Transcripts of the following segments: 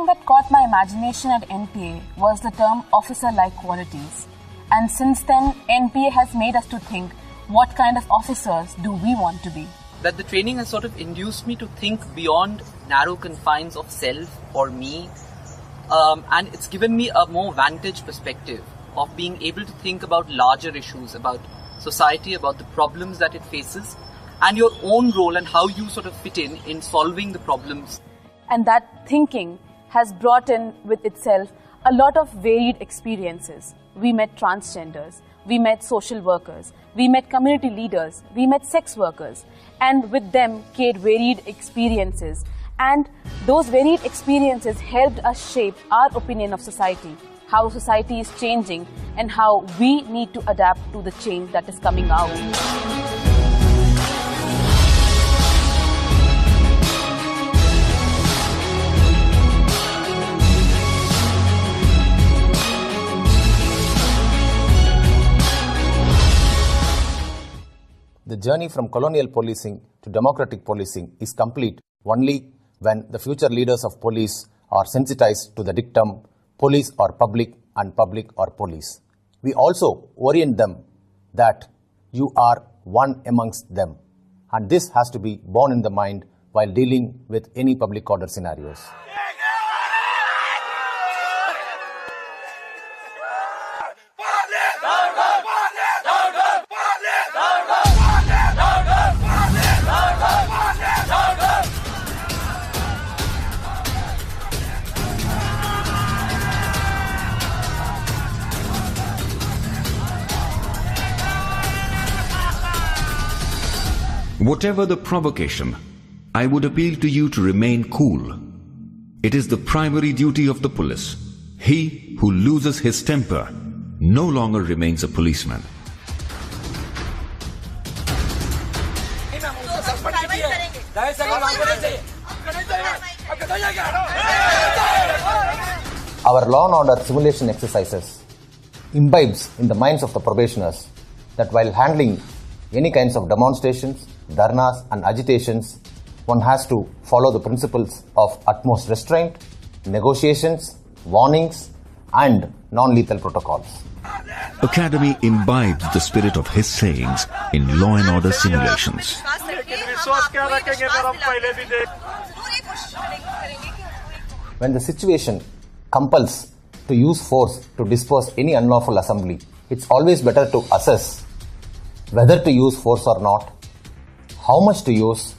that caught my imagination at NPA was the term officer-like qualities. And since then, NPA has made us to think, what kind of officers do we want to be? That the training has sort of induced me to think beyond narrow confines of self or me. And it's given me a more vantage perspective of being able to think about larger issues, about society, about the problems that it faces, and your own role and how you sort of fit in solving the problems. And that thinking has brought in with itself a lot of varied experiences. We met transgenders, we met social workers, we met community leaders, we met sex workers, and with them came varied experiences. And those varied experiences helped us shape our opinion of society, how society is changing, and how we need to adapt to the change that is coming our way. The journey from colonial policing to democratic policing is complete only when the future leaders of police are sensitized to the dictum, police are public and public are police. We also orient them that you are one amongst them, and this has to be borne in the mind while dealing with any public order scenarios. Whatever the provocation, I would appeal to you to remain cool. It is the primary duty of the police. He who loses his temper no longer remains a policeman. Our law and order simulation exercises imbibes in the minds of the probationers that while handling any kinds of demonstrations, dharnas and agitations, one has to follow the principles of utmost restraint, negotiations, warnings and non-lethal protocols. Academy imbibes the spirit of his sayings in law and order simulations. When the situation compels to use force to disperse any unlawful assembly, it's always better to assess whether to use force or not, how much to use,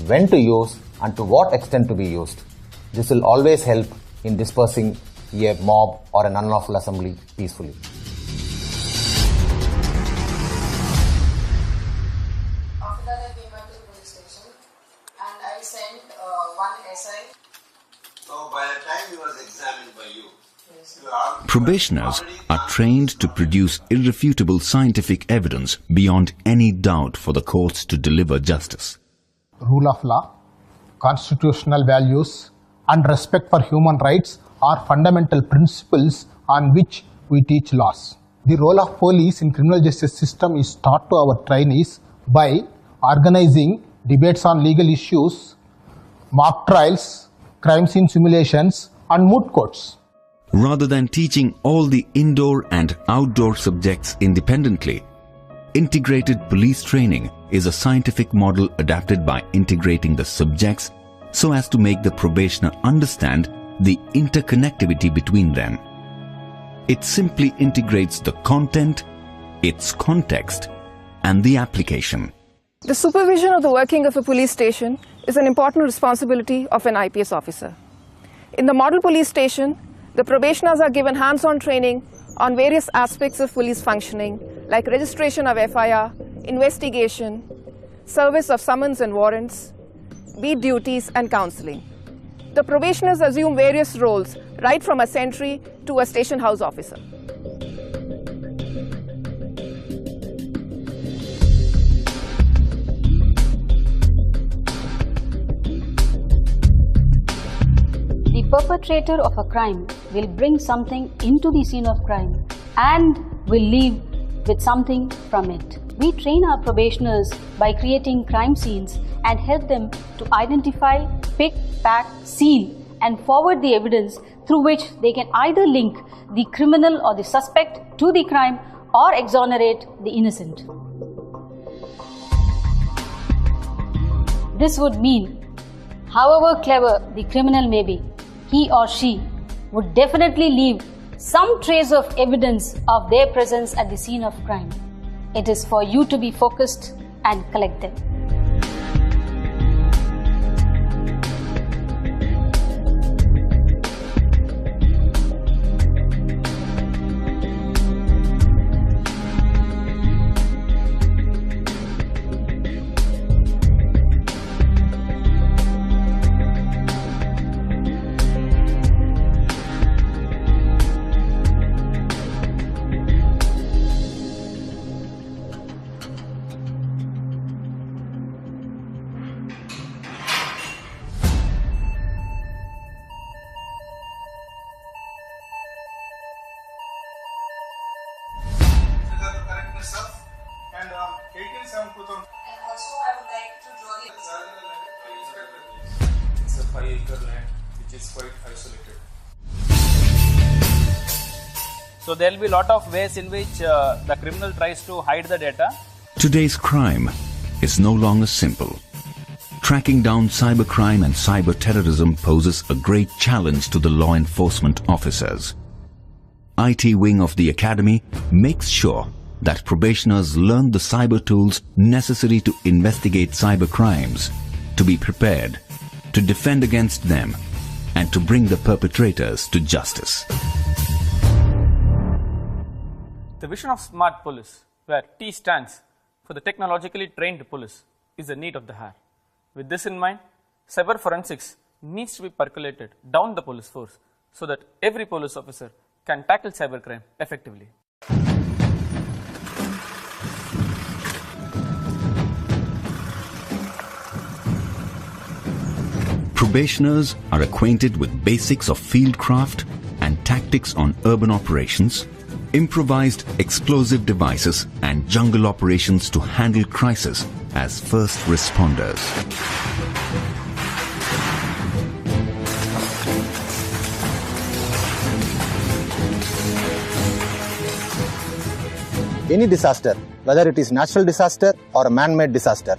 when to use, and to what extent to be used. This will always help in dispersing a mob or an unlawful assembly peacefully. After that, I came back to the police station and I sent one essay. So by the time he was examined by you, Probationers are trained to produce irrefutable scientific evidence beyond any doubt for the courts to deliver justice. Rule of law, constitutional values, and respect for human rights are fundamental principles on which we teach laws. The role of police in criminal justice system is taught to our trainees by organizing debates on legal issues, mock trials, crime scene simulations, and moot courts. Rather than teaching all the indoor and outdoor subjects independently, integrated police training is a scientific model adapted by integrating the subjects so as to make the probationer understand the interconnectivity between them. It simply integrates the content, its context, and the application. The supervision of the working of a police station is an important responsibility of an IPS officer. In the model police station, the probationers are given hands-on training on various aspects of police functioning like registration of FIR, investigation, service of summons and warrants, beat duties and counseling. The probationers assume various roles right from a sentry to a station house officer. The perpetrator of a crime will bring something into the scene of crime and will leave with something from it. We train our probationers by creating crime scenes and help them to identify, pick, pack, seal and forward the evidence through which they can either link the criminal or the suspect to the crime or exonerate the innocent. This would mean, however clever the criminal may be, he or she would definitely leave some trace of evidence of their presence at the scene of crime. It is for you to be focused and collect them. And 1872,000. And also I would like to draw the It's a 5-acre land which is quite isolated. So there will be a lot of ways in which the criminal tries to hide the data. Today's crime is no longer simple. Tracking down cybercrime and cyber terrorism poses a great challenge to the law enforcement officers. IT wing of the academy makes sure that probationers learn the cyber tools necessary to investigate cyber crimes, to be prepared, to defend against them, and to bring the perpetrators to justice. The vision of smart police, where T stands for the technologically trained police, is the need of the hour. With this in mind, cyber forensics needs to be percolated down the police force so that every police officer can tackle cybercrime effectively. Probationers are acquainted with basics of fieldcraft and tactics on urban operations, improvised explosive devices and jungle operations to handle crisis as first responders. Any disaster, whether it is natural disaster or a man-made disaster,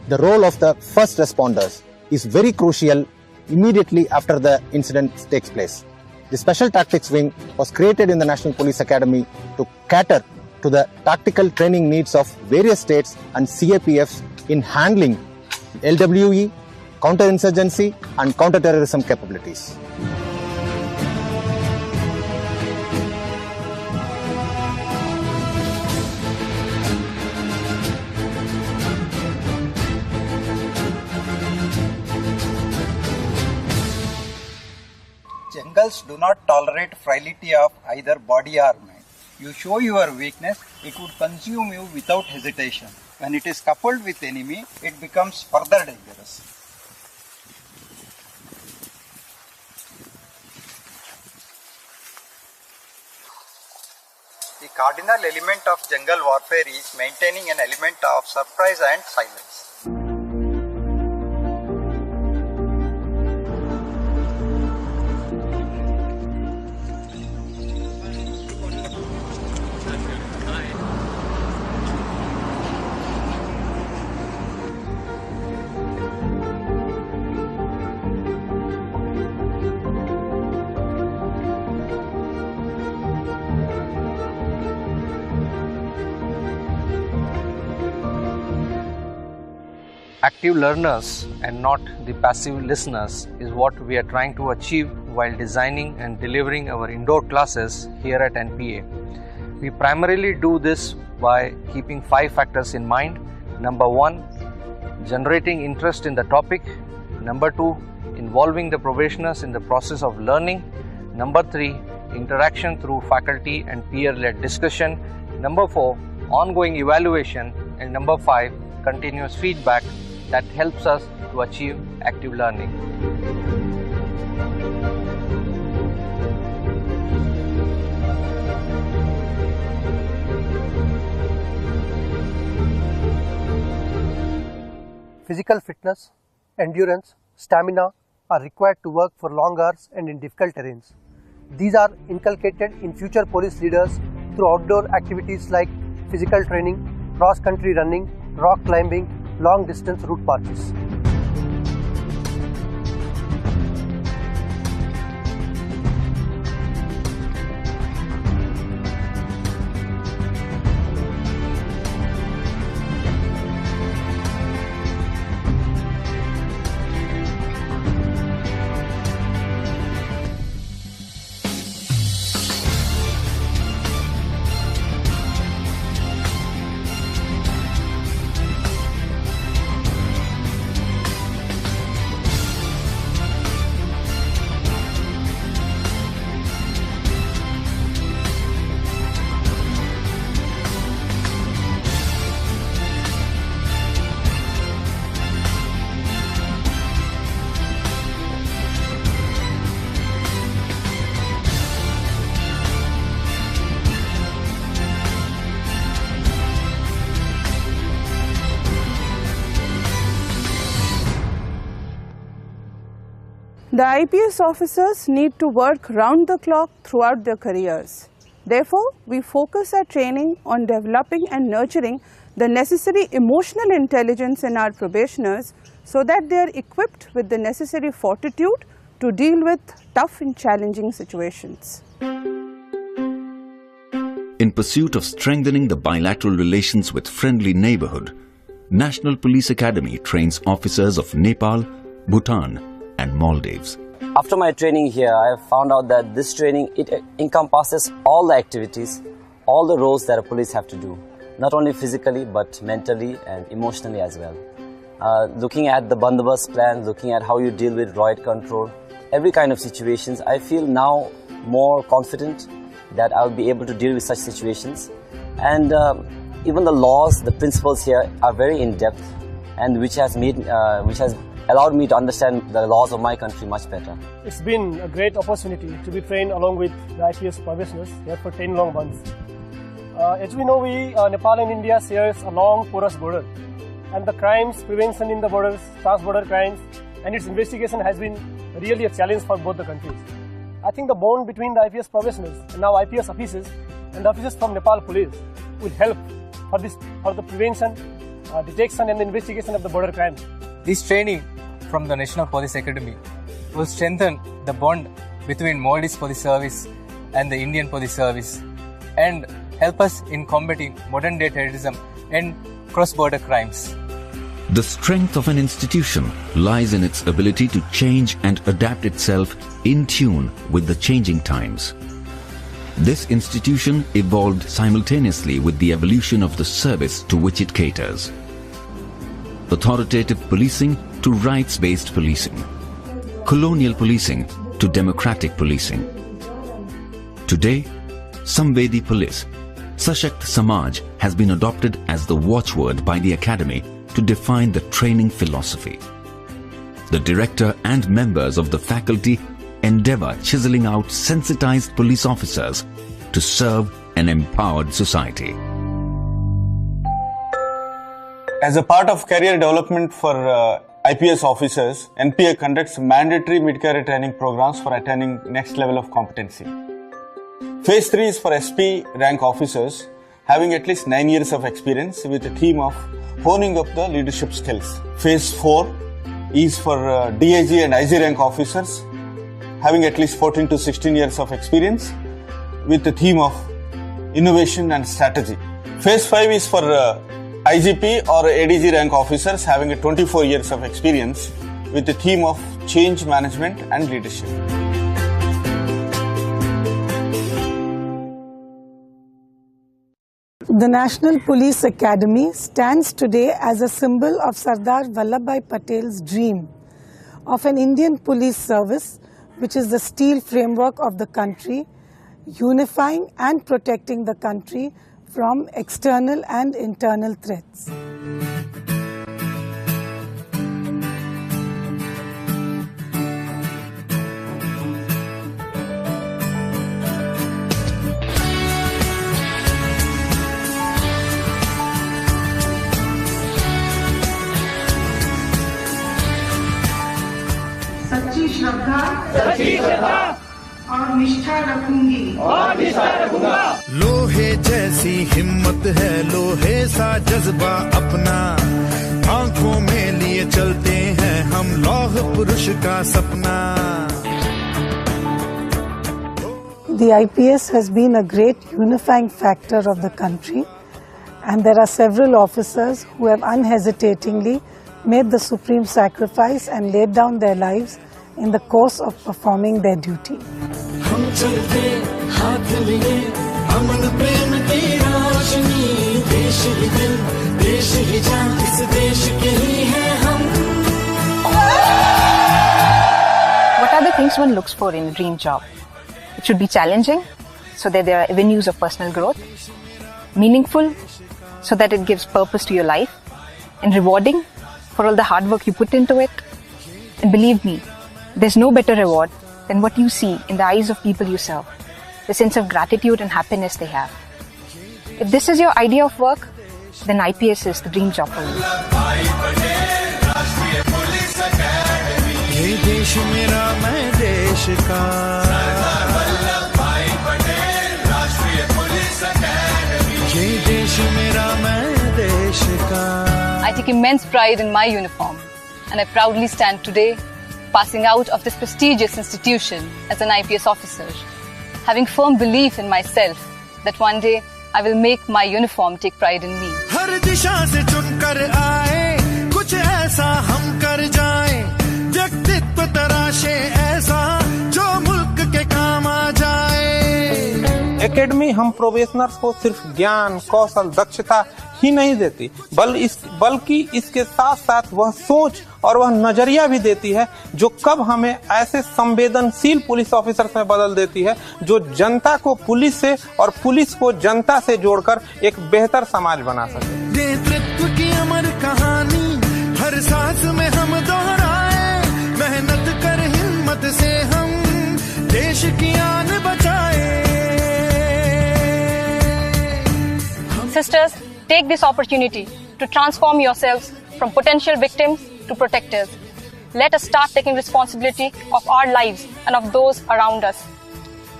the role of the first responders is very crucial immediately after the incident takes place. The Special Tactics Wing was created in the National Police Academy to cater to the tactical training needs of various states and CAPFs in handling LWE, counterinsurgency and counterterrorism capabilities. Jungles do not tolerate frailty of either body or mind. You show your weakness, it would consume you without hesitation. When it is coupled with enemy, it becomes further dangerous. The cardinal element of jungle warfare is maintaining an element of surprise and silence. Active learners and not the passive listeners is what we are trying to achieve while designing and delivering our indoor classes here at NPA. We primarily do this by keeping 5 factors in mind. Number 1, generating interest in the topic. Number 2, involving the probationers in the process of learning. Number 3, interaction through faculty and peer-led discussion. Number 4, ongoing evaluation. And number 5, continuous feedback that helps us to achieve active learning. Physical fitness, endurance, stamina, are required to work for long hours and in difficult terrains. These are inculcated in future police leaders through outdoor activities like physical training, cross-country running, rock climbing, long-distance route marches. The IPS officers need to work round the clock throughout their careers. Therefore, we focus our training on developing and nurturing the necessary emotional intelligence in our probationers so that they are equipped with the necessary fortitude to deal with tough and challenging situations. In pursuit of strengthening the bilateral relations with friendly neighborhood, National Police Academy trains officers of Nepal, Bhutan, and Maldives. After my training here, I have found out that this training, it encompasses all the activities, all the roles that a police have to do, not only physically but mentally and emotionally as well. Looking at the bandobast plan, looking at how you deal with riot control, every kind of situations, I feel now more confident that I'll be able to deal with such situations. And even the laws, the principles here are very in-depth, and which has allowed me to understand the laws of my country much better. It's been a great opportunity to be trained along with the IPS probationers here for 10 long months. As we know, Nepal and India shares a long porous border, and the crimes prevention in the borders, trans-border crimes, and its investigation has been really a challenge for both the countries. I think the bond between the IPS probationers and now IPS officers and the officers from Nepal Police will help for the prevention, detection and the investigation of the border crimes. This training from the National Police Academy will strengthen the bond between Maldives Police Service and the Indian Police Service and help us in combating modern-day terrorism and cross-border crimes. The strength of an institution lies in its ability to change and adapt itself in tune with the changing times. This institution evolved simultaneously with the evolution of the service to which it caters. Authoritative policing to rights-based policing, colonial policing to democratic policing. Today, Samvedi Police, Sashakt Samaj has been adopted as the watchword by the Academy to define the training philosophy. The director and members of the faculty endeavor chiseling out sensitized police officers to serve an empowered society. As a part of career development for IPS officers, NPA conducts mandatory mid-career training programs for attaining next level of competency. Phase 3 is for SP rank officers having at least 9 years of experience with a theme of honing up the leadership skills. Phase 4 is for DIG and IG rank officers having at least 14 to 16 years of experience with the theme of innovation and strategy. Phase 5 is for IGP or ADG rank officers having 24 years of experience with the theme of change management and leadership. The National Police Academy stands today as a symbol of Sardar Vallabhbhai Patel's dream of an Indian police service which is the steel framework of the country, unifying and protecting the country from external and internal threats. सच्चे सच्ची श्रद्धा और निष्ठा रखूंगी लोहे जैसी हिम्मत है, लोहे सा जज्बा अपना, आंखों में लिए चलते हैं हम लौह पुरुष का सपना। The IPS has been a great unifying factor of the country, and there are several officers who have unhesitatingly made the supreme sacrifice and laid down their lives in the course of performing their duty. हम चलते हाथ लिए अमन प्रेम की रोशनी, देश ही दिल देश ही जान, इस देश के ही हैं हम। What are the things one looks for in a dream job? It should be challenging, so that there are avenues of personal growth, meaningful, so that it gives purpose to your life, and rewarding for all the hard work you put into it. And believe me, there's no better reward than what you see in the eyes of people you serve, the sense of gratitude and happiness they have. If this is your idea of work, then IPS is the dream job for you. ये देश मेरा मैं देश का, ये देश मेरा मैं देश का। I take immense pride in my uniform, and I proudly stand today passing out of this prestigious institution as an IPS officer, having firm belief in myself that one day I will make my uniform take pride in me. हर दिशा से चुनकर आए, कुछ ऐसा हम कर जाएं, व्यक्तित्व तराशे ऐसा जो मुल्क के काम आ जाए। एकेडमी हम प्रोबेशनर्स को सिर्फ ज्ञान, कौशल, दक्षता ही नहीं देती, बल्कि इसके साथ साथ वह सोच और वह नजरिया भी देती है जो कब हमें ऐसे संवेदनशील पुलिस ऑफिसर्स में बदल देती है जो जनता को पुलिस से और पुलिस को जनता से जोड़कर एक बेहतर समाज बना सके। नेतृत्व की अमर कहानी हर सांस में हम दोहराए, मेहनत कर हिम्मत से हम देश की आन बचाए। Sisters, take this opportunity to transform yourselves from potential victims to protectors. Let us start taking responsibility of our lives and of those around us.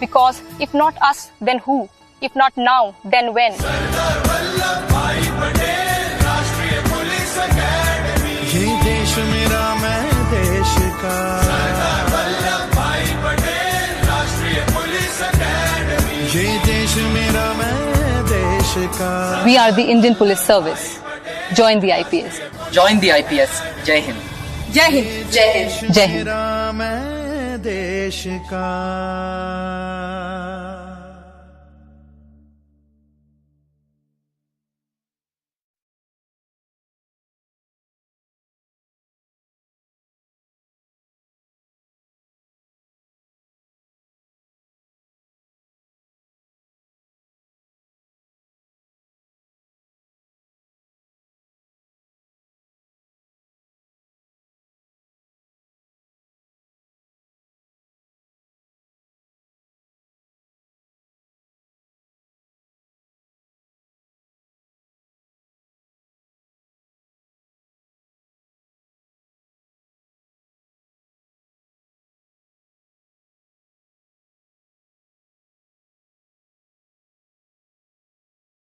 Because if not us, then who? If not now, then when? ये देश मेरा मैं देश का, ये देश मेरा मैं देश का। We are the Indian Police Service. Join the IPS. Join the IPS. Jai Hind. Jai Hind. Jai Hind. Jai Hind. मेरा मैं देश का।